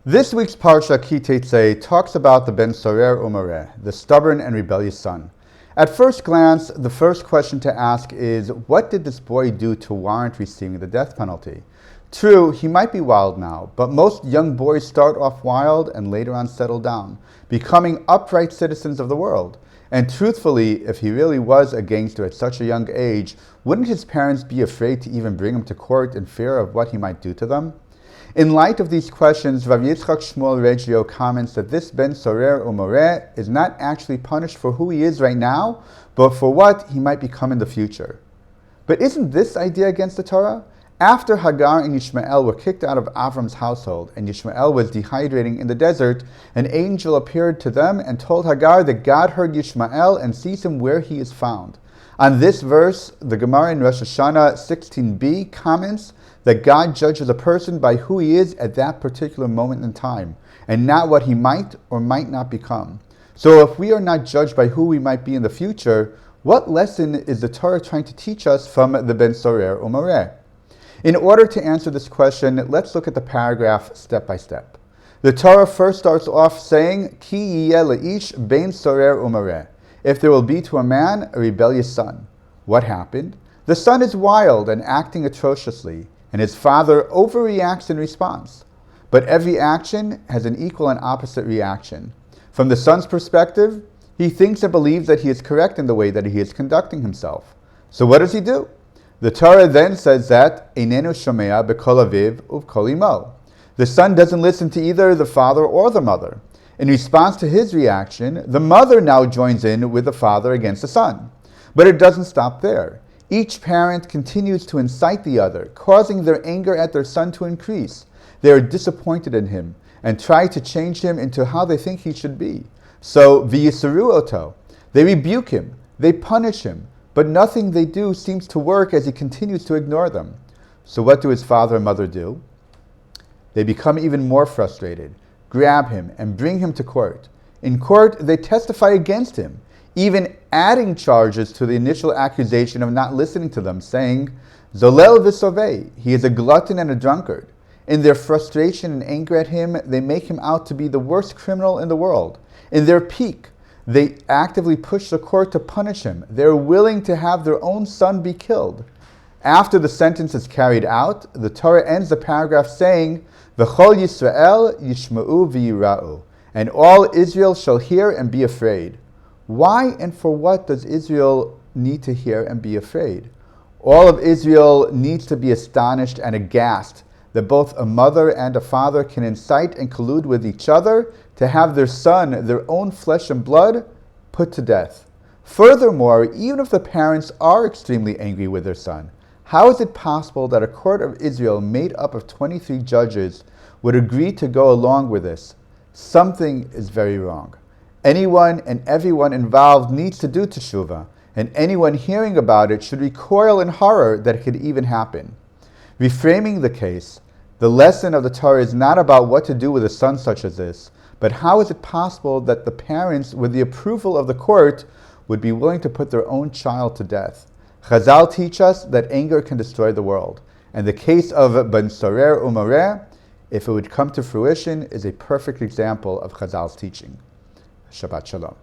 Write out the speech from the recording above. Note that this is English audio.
This week's Parsha Teitzey talks about the Ben Sorer Umareh, the stubborn and rebellious son. At first glance, the first question to ask is, what did this boy do to warrant receiving the death penalty? True, he might be wild now, but most young boys start off wild and later on settle down, becoming upright citizens of the world. And truthfully, if he really was a gangster at such a young age, wouldn't his parents be afraid to even bring him to court in fear of what he might do to them? In light of these questions, Rav Yitzchak Shmuel Reggio comments that this Ben Sorer Umareh is not actually punished for who he is right now, but for what he might become in the future. But isn't this idea against the Torah? After Hagar and Yishmael were kicked out of Avram's household, and Yishmael was dehydrating in the desert, an angel appeared to them and told Hagar that God heard Yishmael and sees him where he is found. On this verse, the Gemara in Rosh Hashanah 16b comments that God judges a person by who he is at that particular moment in time, and not what he might or might not become. So if we are not judged by who we might be in the future, what lesson is the Torah trying to teach us from the Ben Sorer Umareh? In order to answer this question, let's look at the paragraph step by step. The Torah first starts off saying, Ki yiyeh le'ish ben sorer umareh. If there will be to a man a rebellious son. What happened? The son is wild and acting atrociously, and his father overreacts in response. But every action has an equal and opposite reaction. From the son's perspective, he thinks and believes that he is correct in the way that he is conducting himself. So what does he do? The Torah then says that Einenu shomea b'kol aviv u'b'kol imo. The son doesn't listen to either the father or the mother. In response to his reaction, the mother now joins in with the father against the son. But it doesn't stop there. Each parent continues to incite the other, causing their anger at their son to increase. They are disappointed in him and try to change him into how they think he should be. So, v'yisaru oto. They rebuke him, they punish him, but nothing they do seems to work as he continues to ignore them. So what do his father and mother do? They become even more frustrated, grab him, and bring him to court. In court, they testify against him, even adding charges to the initial accusation of not listening to them, saying, Zolel v'sovei, he is a glutton and a drunkard. In their frustration and anger at him, they make him out to be the worst criminal in the world. In their pique, they actively push the court to punish him. They're willing to have their own son be killed. After the sentence is carried out, the Torah ends the paragraph saying, V'chol Yisrael yishma'u v'yira'u, and all Israel shall hear and be afraid. Why and for what does Israel need to hear and be afraid? All of Israel needs to be astonished and aghast that both a mother and a father can incite and collude with each other to have their son, their own flesh and blood, put to death. Furthermore, even if the parents are extremely angry with their son, how is it possible that a court of Israel made up of 23 judges would agree to go along with this? Something is very wrong. Anyone and everyone involved needs to do teshuvah, and anyone hearing about it should recoil in horror that it could even happen. Reframing the case, the lesson of the Torah is not about what to do with a son such as this, but how is it possible that the parents, with the approval of the court, would be willing to put their own child to death? Chazal teach us that anger can destroy the world, and the case of Ben Sorer Umareh, if it would come to fruition, is a perfect example of Chazal's teaching. Shabbat Shalom.